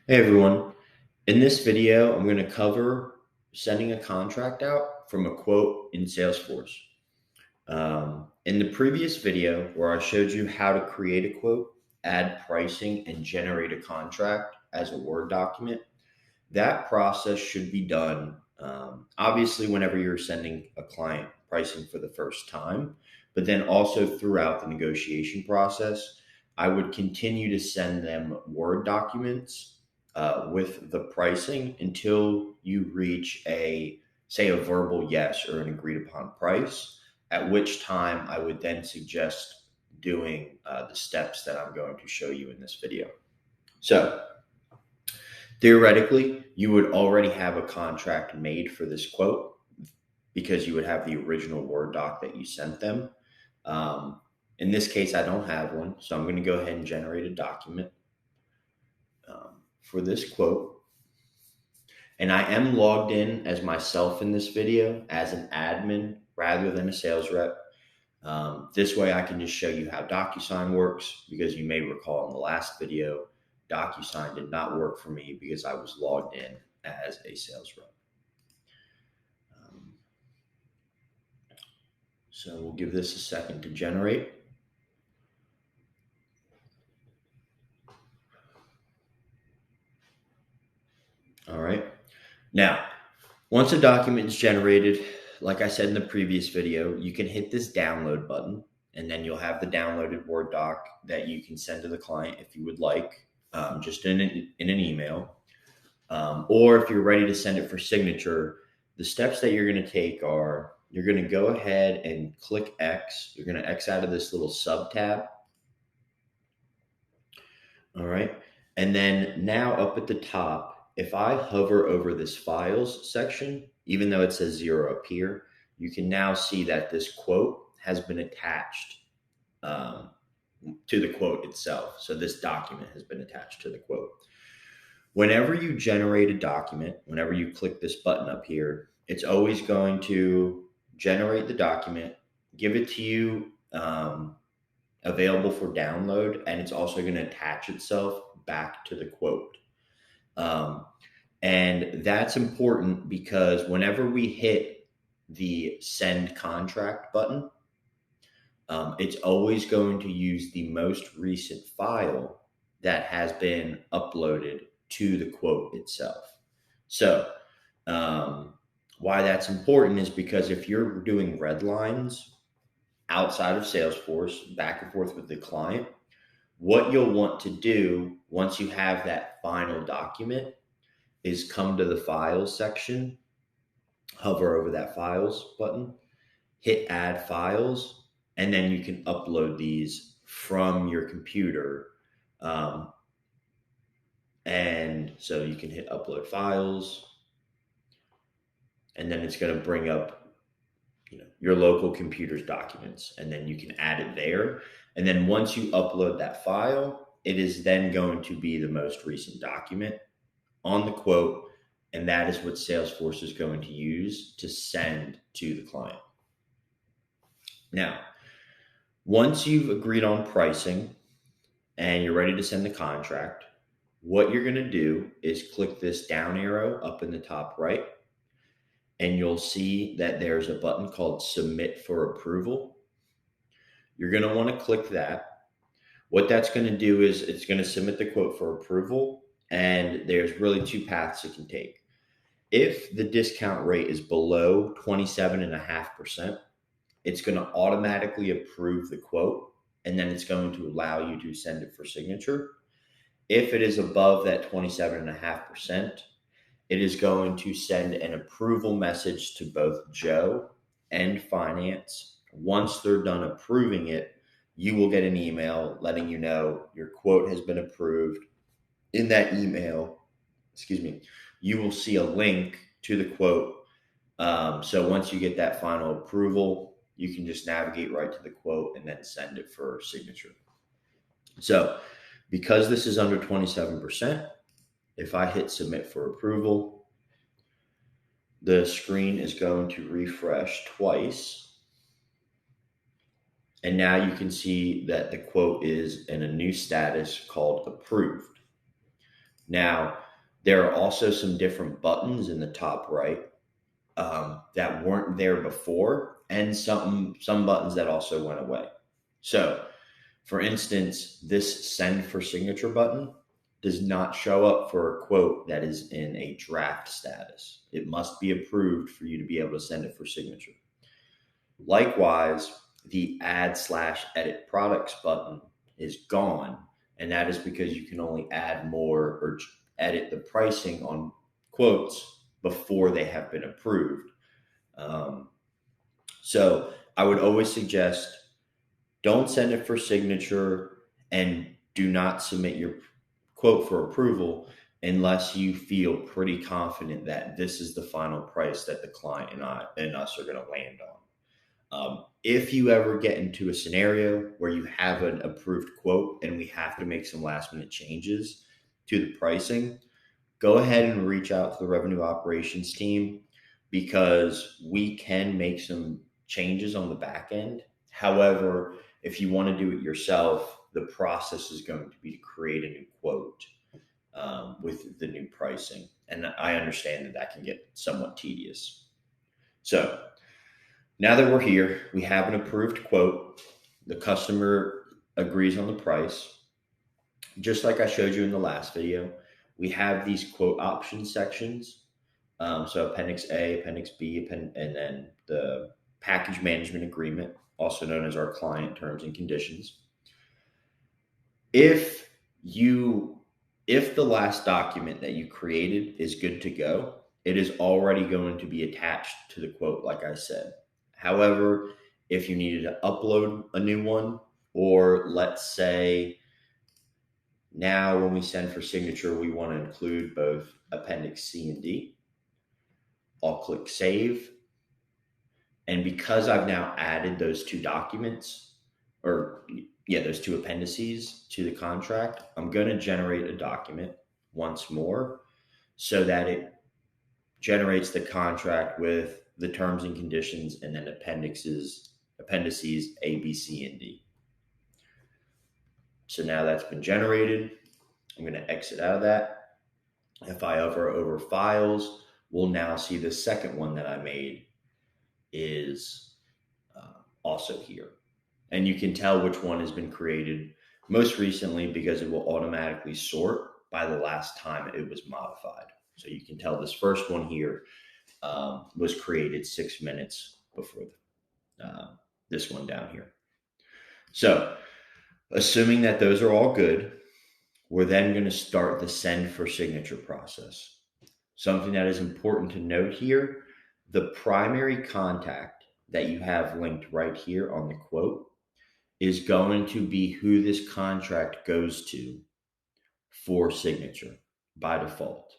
Hey everyone, in this video I'm going to cover sending a contract out from a quote in Salesforce. In the previous video where I showed you how to create a quote, add pricing, and generate a contract as a Word document, that process should be done obviously whenever you're sending a client pricing for the first time, but then also throughout the negotiation process. I would continue to send them Word documents with the pricing until you reach say a verbal yes or an agreed upon price, at which time I would then suggest doing the steps that I'm going to show you in this video. So theoretically, you would already have a contract made for this quote because you would have the original Word doc that you sent them. In this case, I don't have one, so I'm going to go ahead and generate a document for this quote. And I am logged in as myself in this video as an admin rather than a sales rep. This way I can just show you how DocuSign works, because you may recall in the last video, DocuSign did not work for me because I was logged in as a sales rep. So we'll give this a second to generate. All right. Now, once a document is generated, like I said in the previous video, you can hit this download button, and then you'll have the downloaded Word doc that you can send to the client if you would like, just in an email. Or if you're ready to send it for signature, the steps that you're going to take are, you're going to go ahead and click X. You're going to X out of this little sub tab. All right. And then now up at the top, if I hover over this files section, even though it says 0 up here, you can now see that this quote has been attached to the quote itself. So this document has been attached to the quote. Whenever you generate a document, whenever you click this button up here, it's always going to generate the document, give it to you available for download, and it's also going to attach itself back to the quote. And that's important because whenever we hit the send contract button, it's always going to use the most recent file that has been uploaded to the quote itself. So why that's important is because if you're doing red lines outside of Salesforce, back and forth with the client, what you'll want to do once you have that final document is come to the files section, hover over that files button, hit add files, and then you can upload these from your computer. And so you can hit upload files, and then it's going to bring up your local computer's documents, and then you can add it there. And then once you upload that file, it is then going to be the most recent document on the quote, and that is what Salesforce is going to use to send to the client. Now, once you've agreed on pricing and you're ready to send the contract, what you're going to do is click this down arrow up in the top right, and you'll see that there's a button called Submit for Approval. You're going to want to click that. What that's going to do is it's going to submit the quote for approval, and there's really two paths it can take. If the discount rate is below 27.5%, it's going to automatically approve the quote, and then it's going to allow you to send it for signature. If it is above that 27.5%, it is going to send an approval message to both Joe and finance. Once they're done approving it, you will get an email letting you know your quote has been approved. In that email, you will see a link to the quote. So once you get that final approval, you can just navigate right to the quote and then send it for signature. So because this is under 27%, if I hit submit for approval, the screen is going to refresh twice. And now you can see that the quote is in a new status called approved. Now, there are also some different buttons in the top right that weren't there before, and some buttons that also went away. So, for instance, this send for signature button does not show up for a quote that is in a draft status. It must be approved for you to be able to send it for signature. Likewise, the add/edit products button is gone, and that is because you can only add more or edit the pricing on quotes before they have been approved. So I would always suggest don't send it for signature and do not submit your quote for approval unless you feel pretty confident that this is the final price that the client and us are going to land on. If you ever get into a scenario where you have an approved quote and we have to make some last minute changes to the pricing, go ahead and reach out to the revenue operations team because we can make some changes on the back end. However, if you want to do it yourself, the process is going to be to create a new quote with the new pricing. And I understand that can get somewhat tedious. So now that we're here, we have an approved quote. The customer agrees on the price. Just like I showed you in the last video, we have these quote option sections. So Appendix A, Appendix B, and then the package management agreement, also known as our client terms and conditions. If the last document that you created is good to go, it is already going to be attached to the quote, like I said. However, if you needed to upload a new one, or let's say now when we send for signature, we want to include both Appendix C and D, I'll click Save. And because I've now added those two documents, those two appendices to the contract, I'm going to generate a document once more so that it generates the contract with the terms and conditions and then appendices A, B, C, and D. So now that's been generated. I'm going to exit out of that. If I hover over files, we'll now see the second one that I made is also here. And you can tell which one has been created most recently because it will automatically sort by the last time it was modified. So you can tell this first one here was created 6 minutes before this one down here. So assuming that those are all good, we're then going to start the send for signature process. Something that is important to note here, the primary contact that you have linked right here on the quote is going to be who this contract goes to for signature by default.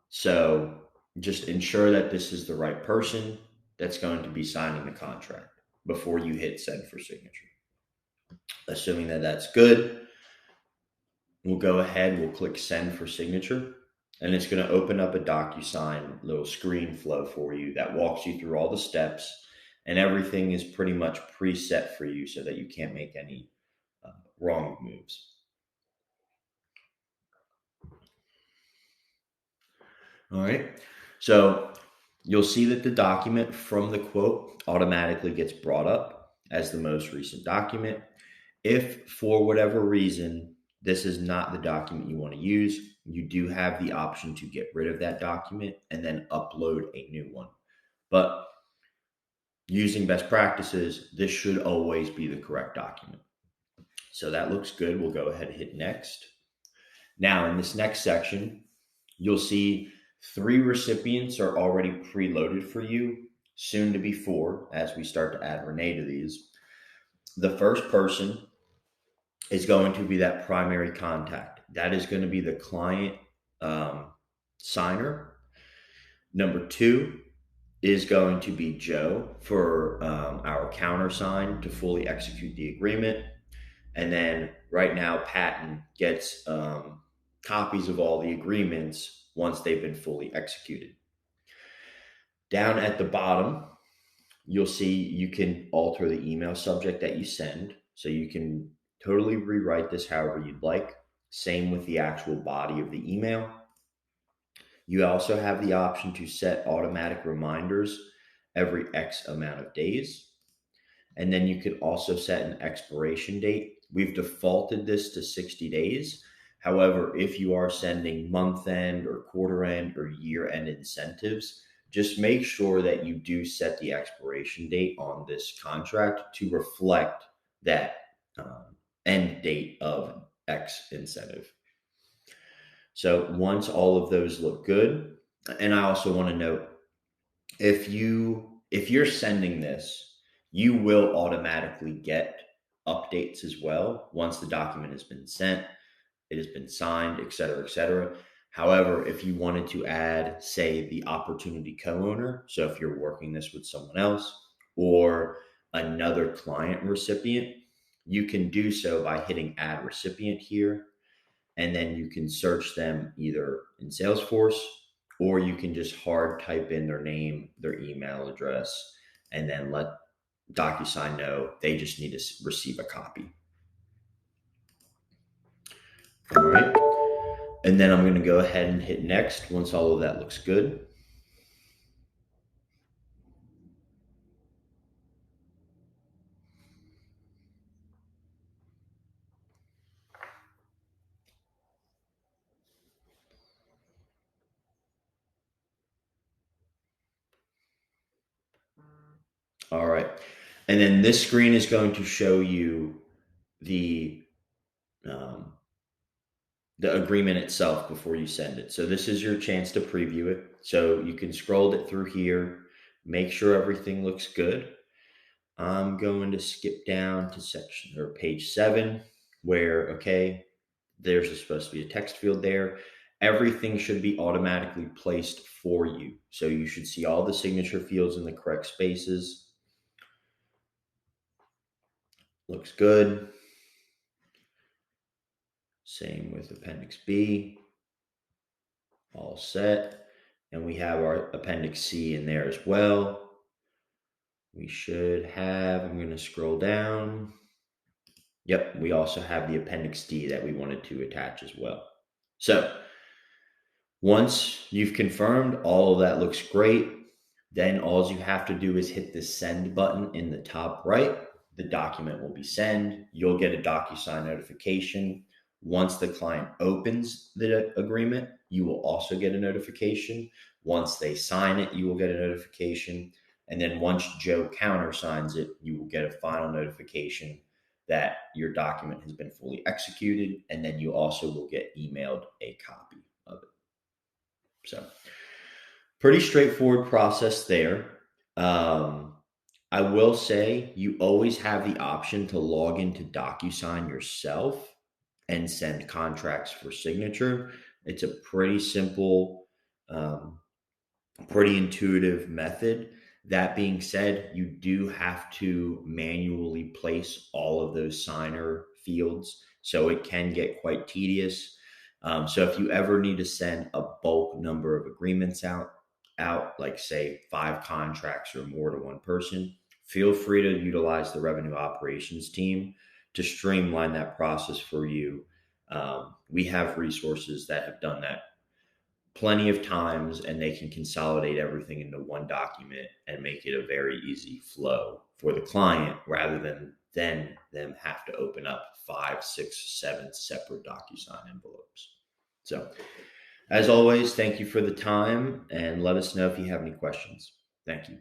So just ensure that this is the right person that's going to be signing the contract before you hit send for signature. Assuming that that's good, we'll go ahead, we'll click send for signature, and it's going to open up a DocuSign little screen flow for you that walks you through all the steps, and everything is pretty much preset for you so that you can't make any wrong moves. All right, so you'll see that the document from the quote automatically gets brought up as the most recent document. If for whatever reason this is not the document you want to use, you do have the option to get rid of that document and then upload a new one. But using best practices, this should always be the correct document. So that looks good. We'll go ahead and hit next. Now in this next section, you'll see 3 recipients are already preloaded for you, soon to be 4 as we start to add Renee to these. The first person is going to be that primary contact. That is going to be the client signer. Number 2 is going to be Joe for our countersign to fully execute the agreement. And then right now, Patton gets copies of all the agreements once they've been fully executed. Down at the bottom, you'll see you can alter the email subject that you send. So you can totally rewrite this however you'd like. Same with the actual body of the email. You also have the option to set automatic reminders every X amount of days. And then you could also set an expiration date. We've defaulted this to 60 days. However, if you are sending month end or quarter end or year end incentives, just make sure that you do set the expiration date on this contract to reflect that end date of X incentive. So once all of those look good, and I also want to note, if you're sending this, you will automatically get updates as well once the document has been sent, it has been signed, et cetera, et cetera. However, if you wanted to add, say, the opportunity co-owner, so if you're working this with someone else or another client recipient, you can do so by hitting add recipient here. And then you can search them either in Salesforce, or you can just hard type in their name, their email address, and then let DocuSign know they just need to receive a copy. All right. And then I'm going to go ahead and hit next once all of that looks good. All right. And then this screen is going to show you the agreement itself before you send it. So this is your chance to preview it. So you can scroll it through here, make sure everything looks good. I'm going to skip down to section or page 7 where, okay, there's supposed to be a text field there. Everything should be automatically placed for you. So you should see all the signature fields in the correct spaces. Looks good. Same with Appendix B. All set. And we have our Appendix C in there as well. We should have, I'm going to scroll down. Yep, we also have the Appendix D that we wanted to attach as well. So once you've confirmed all of that looks great, then all you have to do is hit the send button in the top right. The document will be sent. You'll get a DocuSign notification. Once the client opens the agreement, you will also get a notification. Once they sign it, you will get a notification. And then once Joe countersigns it, you will get a final notification that your document has been fully executed. And then you also will get emailed a copy of it. So pretty straightforward process there. I will say you always have the option to log into DocuSign yourself and send contracts for signature. It's a pretty simple, pretty intuitive method. That being said, you do have to manually place all of those signer fields, so it can get quite tedious. So if you ever need to send a bulk number of agreements out, like say 5 contracts or more to one person, feel free to utilize the revenue operations team to streamline that process for you. We have resources that have done that plenty of times, and they can consolidate everything into one document and make it a very easy flow for the client rather than them have to open up 5, 6, 7 separate DocuSign envelopes. So as always, thank you for the time, and let us know if you have any questions. Thank you.